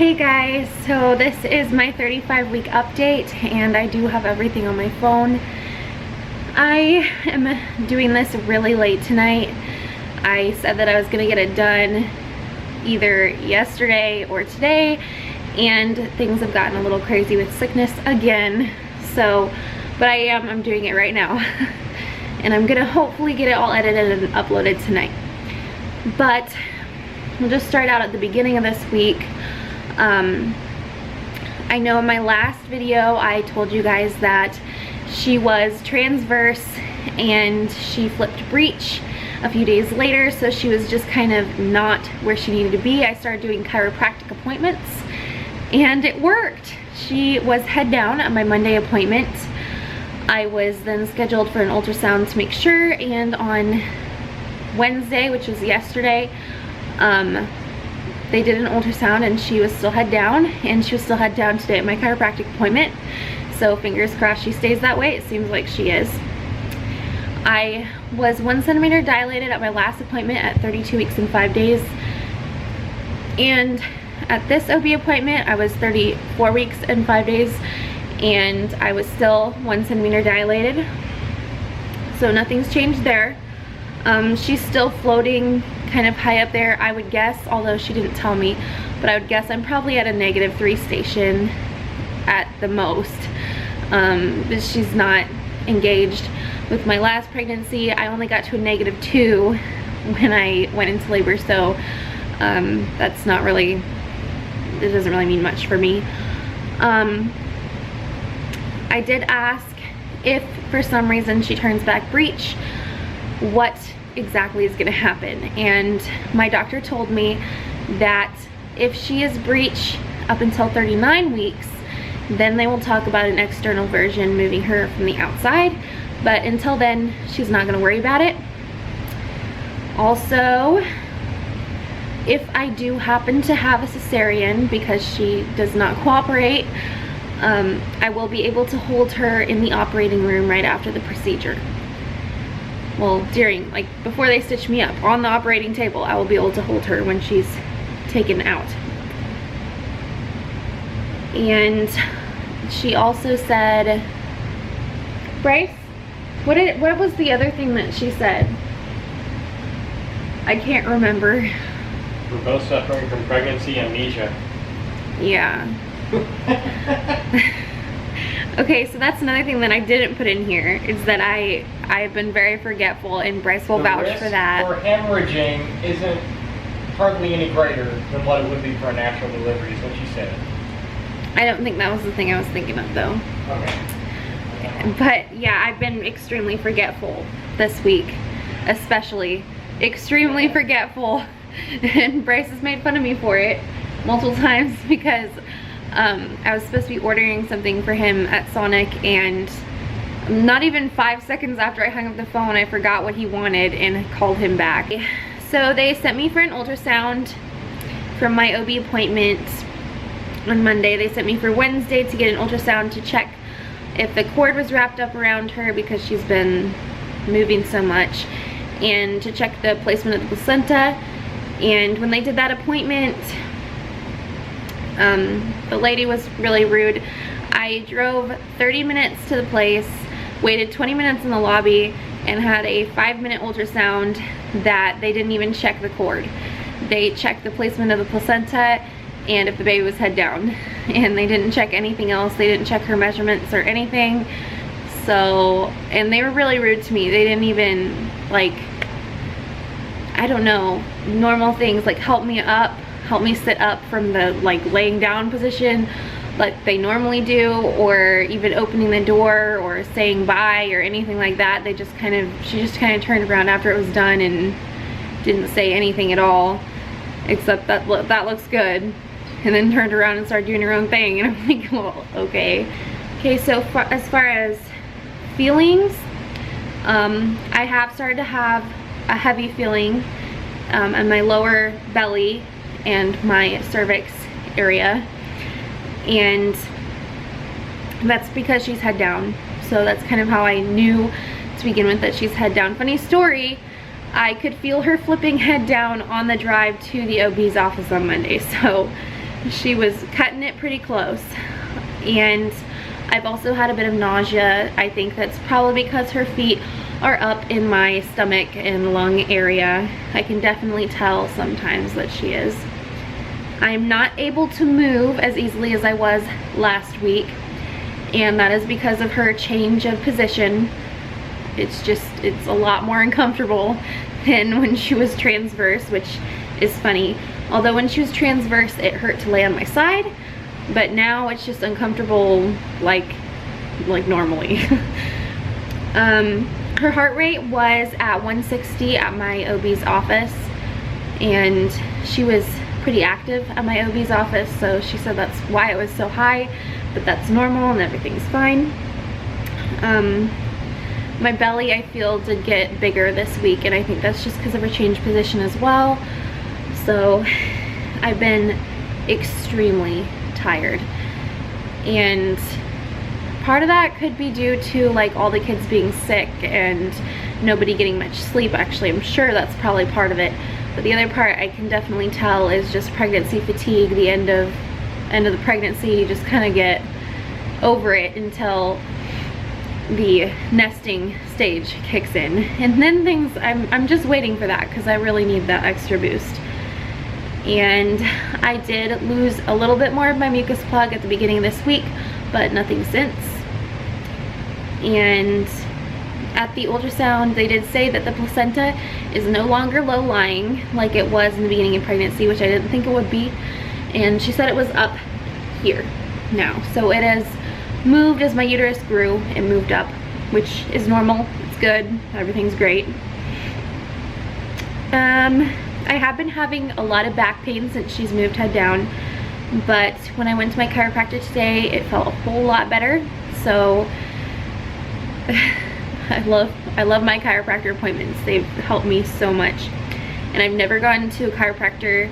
Hey guys, so this is my 35-week update and I do have everything on my phone. I am doing this really late tonight. I said that I was gonna get it done either yesterday or today, and things have gotten a little crazy with sickness again. So, but I'm doing it right now. And I'm gonna hopefully get it all edited and uploaded tonight. But we'll just start out at the beginning of this week. I know in my last video I told you guys that she was transverse and she flipped breech a few days later, so she was just kind of not where she needed to be. I started doing chiropractic appointments and it worked. She was head down at my Monday appointment. I was then scheduled for an ultrasound to make sure, and on Wednesday, which was yesterday, they did an ultrasound and she was still head down, and she was still head down today at my chiropractic appointment. So fingers crossed she stays that way. It seems like she is. I was 1 centimeter dilated at my last appointment at 32 weeks and 5 days. And at this OB appointment, I was 34 weeks and 5 days, and I was still 1 centimeter dilated. So nothing's changed there. She's still floating kind of high up there, I would guess, although she didn't tell me, but I would guess I'm probably at a -3 station at the most. But she's not engaged. With my last pregnancy, I only got to a -2 when I went into labor, so that's not really, it doesn't really mean much for me. I did ask if for some reason she turns back breech, what exactly is gonna happen, and my doctor told me that if she is breech up until 39 weeks, then they will talk about an external version, moving her from the outside, but until then she's not gonna worry about it. Also, if I do happen to have a cesarean because she does not cooperate, I will be able to hold her in the operating room right after the procedure. Well, during, like, before they stitch me up, on the operating table, I will be able to hold her when she's taken out. And she also said, Bryce, what was the other thing that she said? I can't remember. We're both suffering from pregnancy amnesia. Yeah. Okay, so that's another thing that I didn't put in here, is that I've been very forgetful, and Bryce will vouch for that. The risk for hemorrhaging isn't hardly any greater than what it would be for a natural delivery, is what you said. I don't think that was the thing I was thinking of, though. Okay. But yeah, I've been extremely forgetful this week, especially. Extremely forgetful. And Bryce has made fun of me for it multiple times because I was supposed to be ordering something for him at Sonic, and not even 5 seconds after I hung up the phone, I forgot what he wanted and called him back. So they sent me for an ultrasound from my OB appointment on Monday. They sent me for Wednesday to get an ultrasound to check if the cord was wrapped up around her because she's been moving so much, and to check the placement of the placenta. And when they did that appointment, the lady was really rude. I drove 30 minutes to the place, waited 20 minutes in the lobby, and had a 5-minute ultrasound that they didn't even check the cord. They checked the placement of the placenta and if the baby was head down, and they didn't check anything else. They didn't check her measurements or anything. So, and they were really rude to me. They didn't even, like, I don't know, normal things like help me up, help me sit up from the, like, laying down position like they normally do, or even opening the door or saying bye or anything like that. They just kind of, she just kind of turned around after it was done and didn't say anything at all, except that looks good, and then turned around and started doing her own thing. And I'm like, well, okay. Okay, so as far as feelings, I have started to have a heavy feeling in my lower belly and my cervix area, and that's because she's head down. So that's kind of how I knew to begin with that she's head down. Funny story, I could feel her flipping head down on the drive to the OB's office on Monday. So she was cutting it pretty close. And I've also had a bit of nausea. I think that's probably because her feet are up in my stomach and lung area. I can definitely tell sometimes that she is. I'm not able to move as easily as I was last week, and that is because of her change of position. It's a lot more uncomfortable than when she was transverse, which is funny. Although when she was transverse, it hurt to lay on my side, but now it's just uncomfortable like normally. Her heart rate was at 160 at my OB's office, and she was pretty active at my OB's office, so she said that's why it was so high, but that's normal and everything's fine. My belly, I feel, did get bigger this week, and I think that's just because of her change position as well. So I've been extremely tired, and part of that could be due to like all the kids being sick and nobody getting much sleep. Actually, I'm sure that's probably part of it, but the other part I can definitely tell is just pregnancy fatigue. The end of the pregnancy, you just kind of get over it until the nesting stage kicks in, and then things, I'm just waiting for that because I really need that extra boost. And I did lose a little bit more of my mucus plug at the beginning of this week, but nothing since. And at the ultrasound, they did say that the placenta is no longer low-lying like it was in the beginning of pregnancy, which I didn't think it would be. And she said it was up here now. So it has moved as my uterus grew. It moved up, which is normal. It's good. Everything's great. I have been having a lot of back pain since she's moved head down, but when I went to my chiropractor today, it felt a whole lot better. So I love my chiropractor appointments. They've helped me so much, and I've never gone to a chiropractor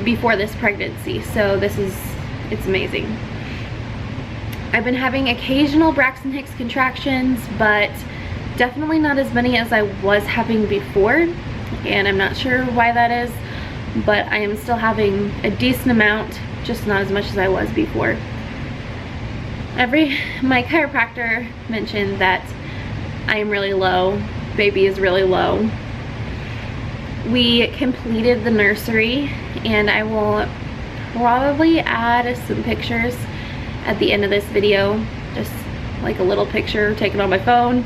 before this pregnancy, so it's amazing. I've been having occasional Braxton Hicks contractions, but definitely not as many as I was having before, and I'm not sure why that is, but I am still having a decent amount, just not as much as I was before. My chiropractor mentioned that I am really low, baby is really low. We completed the nursery, and I will probably add some pictures at the end of this video, just like a little picture taken on my phone,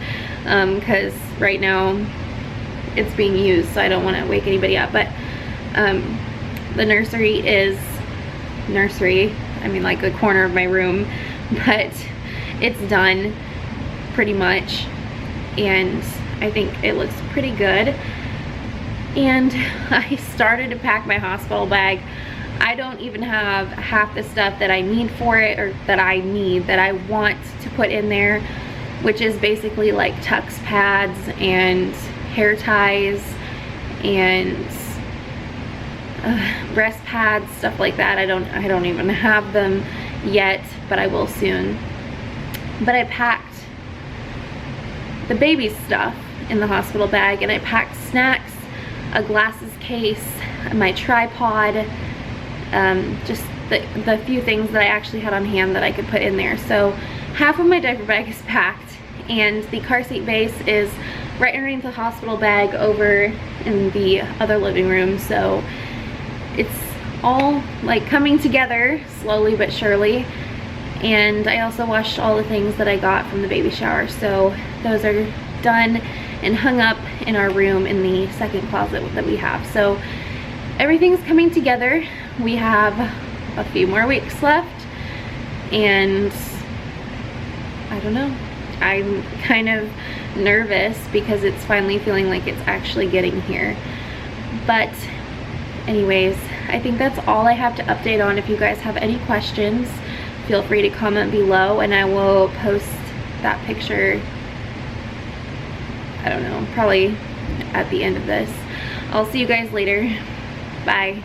because right now it's being used, so I don't want to wake anybody up. But the nursery is I mean like the corner of my room, but it's done pretty much, and I think it looks pretty good. And I started to pack my hospital bag. I don't even have half the stuff that I need for it, or that I want to put in there, which is basically like tux pads and hair ties and breast pads, stuff like that. I don't even have them yet, but I will soon. But I packed the baby stuff in the hospital bag, and I packed snacks, a glasses case, my tripod, just the few things that I actually had on hand that I could put in there. So half of my diaper bag is packed, and the car seat base is right underneath the hospital bag over in the other living room. So it's all like coming together slowly but surely. And I also washed all the things that I got from the baby shower, so those are done and hung up in our room in the second closet that we have. So everything's coming together. We have a few more weeks left, and I don't know, I'm kind of nervous because it's finally feeling like it's actually getting here. But anyways, I think that's all I have to update on. If you guys have any questions, feel free to comment below, and I will post that picture, I don't know, probably at the end of this. I'll see you guys later. Bye.